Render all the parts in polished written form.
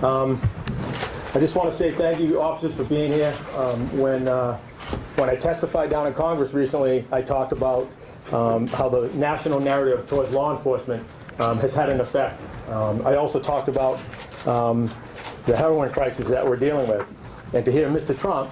I just want to say thank you, officers, for being here. When I testified down in Congress recently, I talked about how the national narrative towards law enforcement has had an effect. I also talked about the heroin crisis that we're dealing with. And to hear Mr. Trump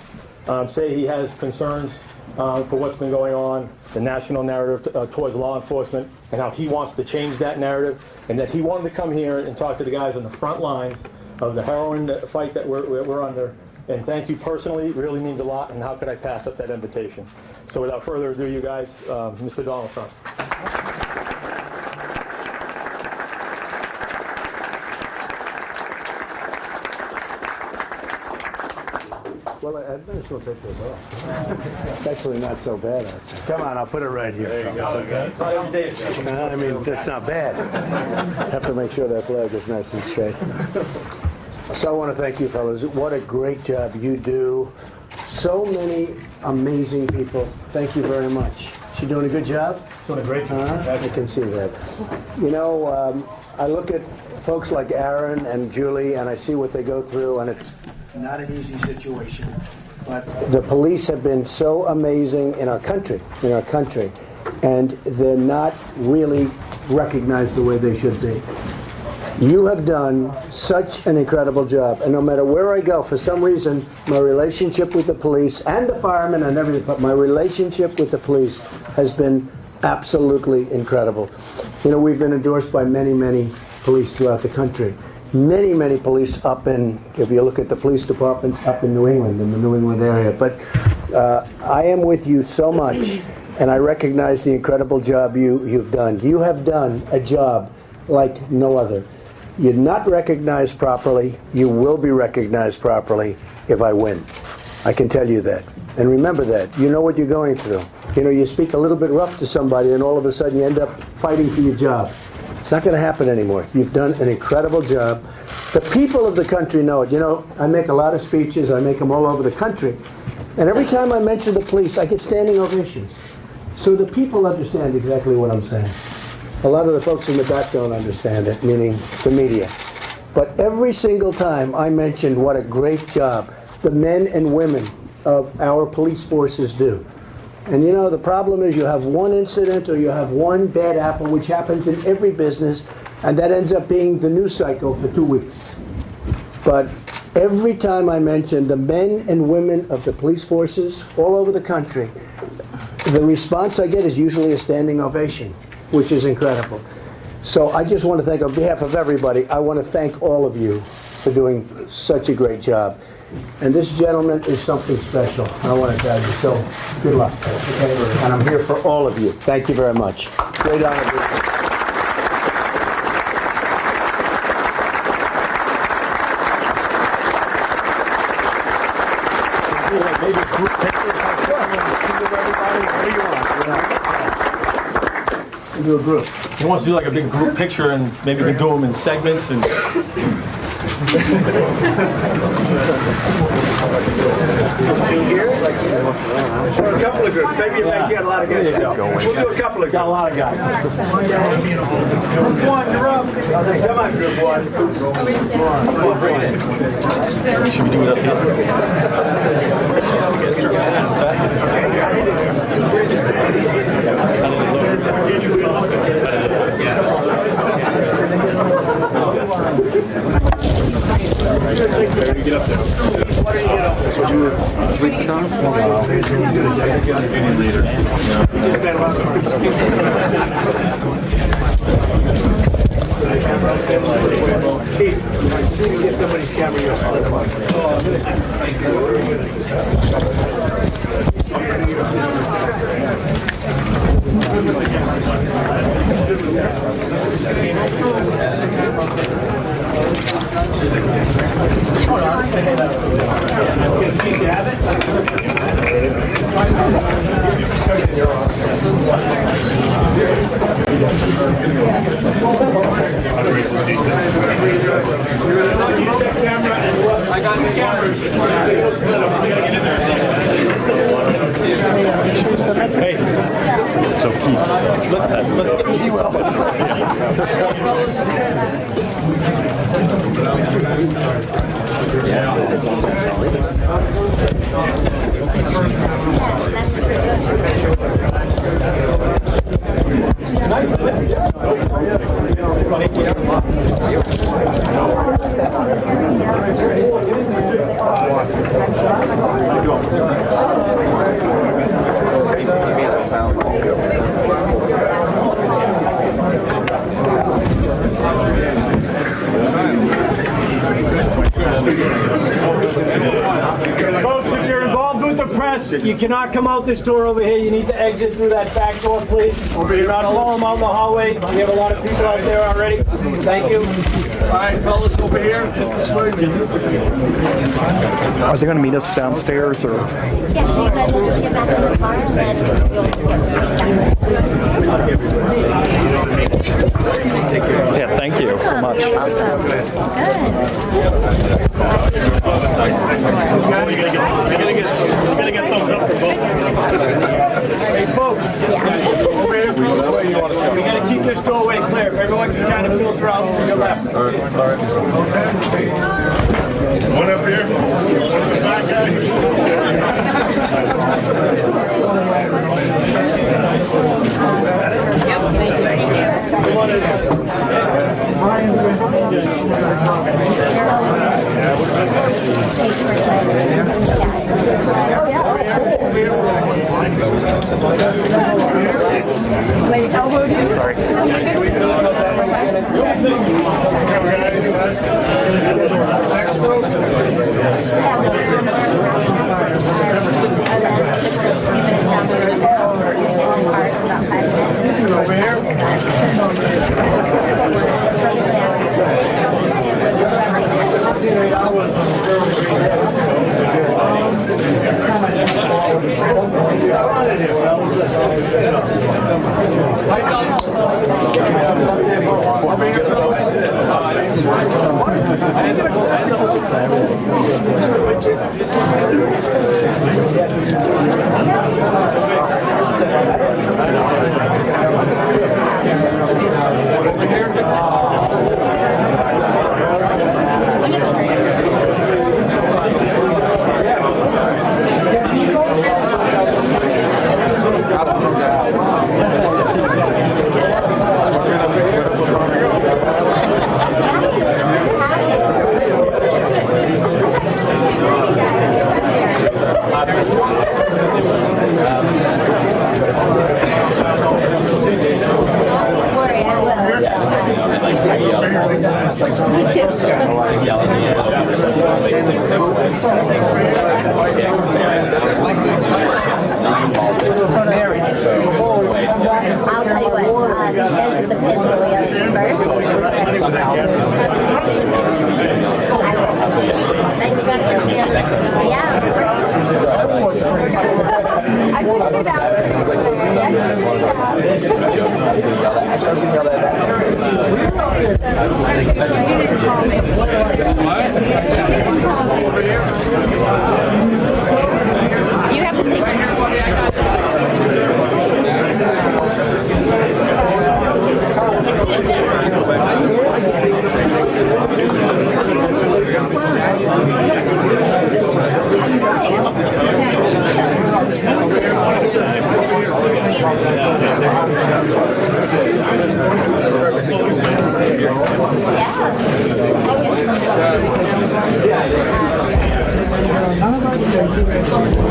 say he has concerns for what's been going on, the national narrative towards law enforcement, and how he wants to change that narrative, and that he wanted to come here and talk to the guys on the front lines of the heroin fight that we're under. And thank you personally, it really means a lot, and how could I pass up that invitation? So without further ado, you guys, Mr. Donald Trump. Well, I might as well take this off. It's actually not so bad, actually. Come on, I'll put it right here. There you go. I mean, that's not bad. Have to make sure that flag is nice and straight. So I want to thank you, fellas. What a great job you do. So many amazing people. Thank you very much. She doing a good job? Doing a great job. I can see that. You know, I look at folks like Aaron and Julie, and I see what they go through, and it's not an easy situation. But the police have been so amazing in our country, and they're not really recognized the way they should be. You have done such an incredible job, and no matter where I go, for some reason, my relationship with the police and the firemen and everything, but my relationship with the police has been absolutely incredible. You know, we've been endorsed by many, many police throughout the country. Many, many police up in, if you look at the police departments up in New England, in the New England area. But I am with you so much, and I recognize the incredible job you've done. You have done a job like no other. You're not recognized properly. You will be recognized properly if I win. I can tell you that. And remember that. You know what you're going through. You know, you speak a little bit rough to somebody, and all of a sudden you end up fighting for your job. It's not going to happen anymore. You've done an incredible job. The people of the country know it. You know, I make a lot of speeches. I make them all over the country. And every time I mention the police, I get standing ovations. So the people understand exactly what I'm saying. A lot of the folks in the back don't understand it, meaning the media. But every single time I mention what a great job the men and women of our police forces do. And you know, the problem is you have one incident or you have one bad apple, which happens in every business, and that ends up being the news cycle for 2 weeks. But every time I mention the men and women of the police forces all over the country, the response I get is usually a standing ovation, which is incredible. So I just want to thank, on behalf of everybody, I want to thank all of you for doing such a great job. And this gentleman is something special, I want to tell you. So good luck. Okay? And I'm here for all of you. Thank you very much. Great honor. Maybe a group picture. We'll do a group. He wants to do like a big group picture, and maybe we can do them in segments. And Or a couple of groups. Maybe you might get a lot of guys. We'll do a couple of groups. got a lot of guys. Group one, you're up. Come on, group one. Should we do it up here? Get up there. What are you Get somebody's camera. I got the camera. Hey, so keeps. Let's get you out. You cannot come out this door over here. You need to exit through that back door, please. You're not alone out in the hallway. We have a lot of people out there already. Thank you. All right, fellas, over here. Are they going to meet us downstairs or? Yeah, so you guys will just get back in the car and then you'll get Yeah, thank you so much. You're welcome. Good. You're gonna get thumbs up for both. Hey, folks. Over here. We got to keep this doorway clear. If everyone can kind of filter out to your left. All right. One up here. One back over here. I'll tell you what, these guys at the pin will first. Thanks, guys. Yeah. I figured it out. You have to take it.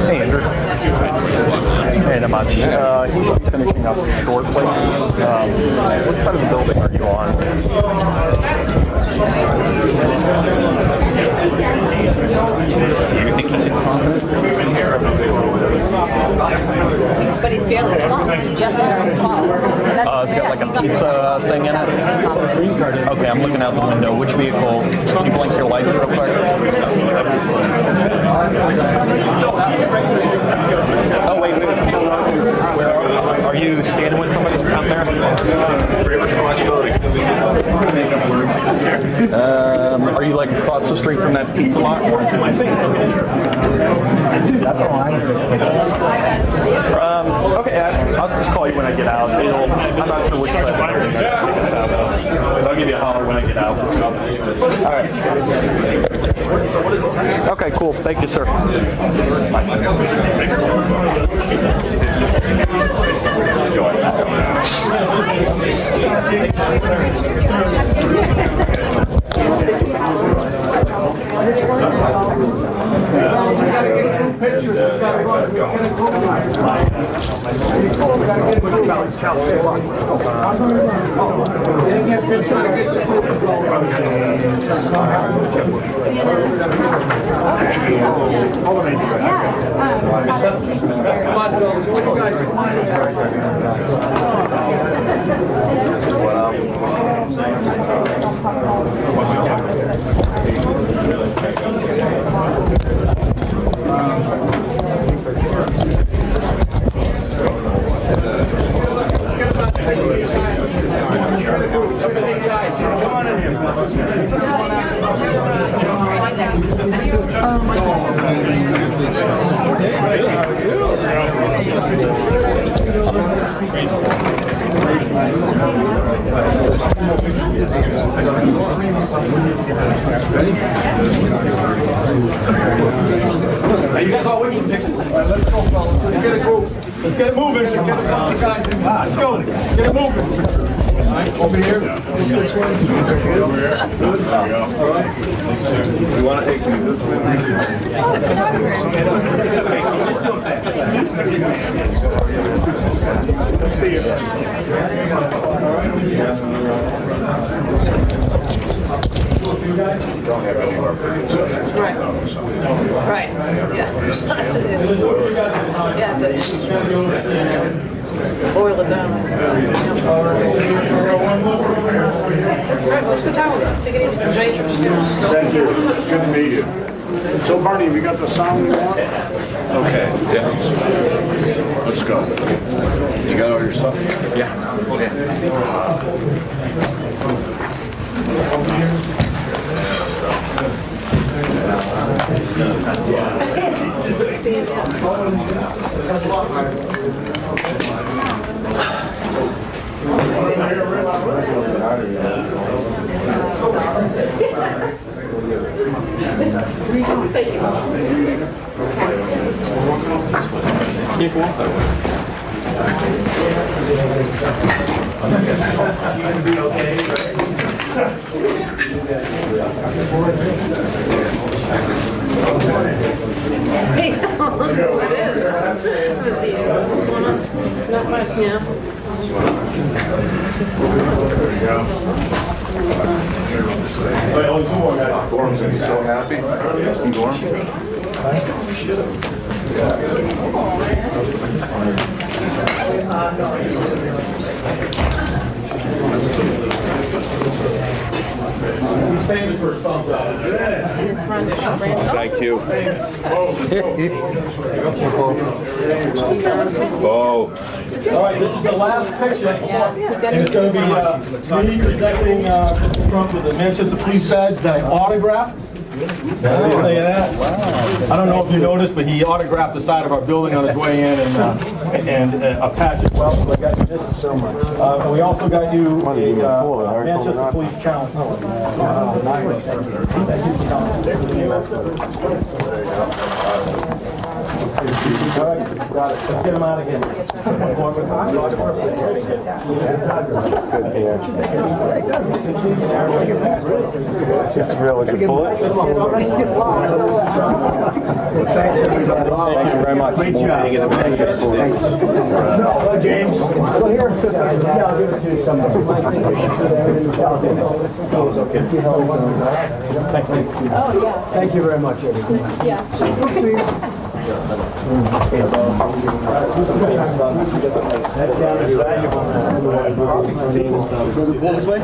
Hey, Andrew. Hey, not much. He should be finishing up shortly. What side of the building are you on? Do you think he's confident? But he's fairly tall. He just turned tall. It's got like a pizza thing in it. Okay, I'm looking out the window. Which vehicle? Can you blink your lights real quick? Oh, wait. Are you standing with somebody out there? Are you like across the street from that pizza lot? Okay, I'll just call you when I get out. I'm not sure which side. I'll give you a holler when I get out. All right. Okay, cool. Thank you, sir. Are you guys all with me? Let's go, fellas. Let's get it moving. Let's get it moving. Let's go. Get it moving. All right, over here. This way. Over here. All right. You want to take me this way? See you. Don't have anywhere for you. Right. Right. Yeah. Boil it down. Right, let's go town with it. Take it easy. Enjoy your trip. Thank you. Good to meet you. So, Barney, have you got the sound you want? Okay. Yeah. Let's go. You got all your stuff? Yeah. Not much, yeah. Gorm's gonna be so happy. Gorm? He's famous for his thumbs up. Thank you. All right, this is the last picture, and it's going to be me presenting Trump with the Manchester Police badge that I autographed. Look at that. I don't know if you noticed, but he autographed the side of our building on his way in, and a patch as well. So I got you this. And we also got you a Manchester Police challenge. All right, got it. Let's get him out of here. It's real. Good bullet. Thanks, everybody. Thank you very much. Great job. Thank you. James. So here, yeah, I'll give it to you sometime. Thanks, Nate. Thank you very much, everybody. This way?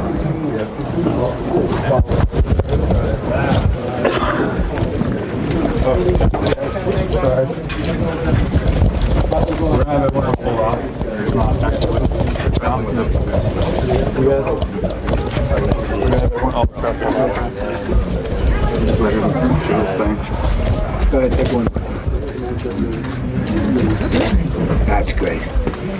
Go ahead, take one. That's great.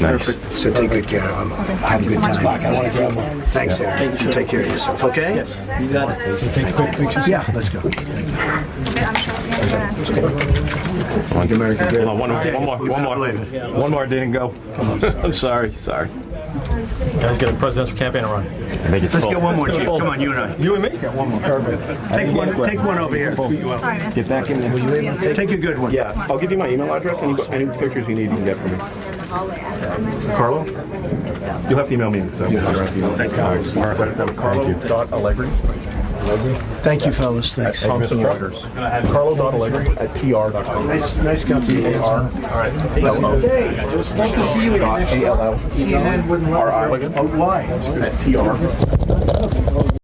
Nice. So take good care of him. Have a good time. Thanks, Sarah. Take care of yourself, okay? Yes, You got it. Take quick pictures. Yeah, let's go. One American. Okay. One more. One more didn't go. I'm sorry. Guys get a presidential campaign to run. Let's get one more, Chief. Come on, you and I. You and me? One more. Take one over here. Get back in there. Take a good one. Yeah, I'll give you my email address. Any pictures you need, you can get from me. Carlo? You'll have to email me. So Thank you. All right. Carlo.allegri. Thank you, fellas. Thanks. Thompson Reuters. Carlo.allegri at tr.com. Nice company. All right. Hey, it was nice to see you again. CNN wouldn't let me. Why? At tr.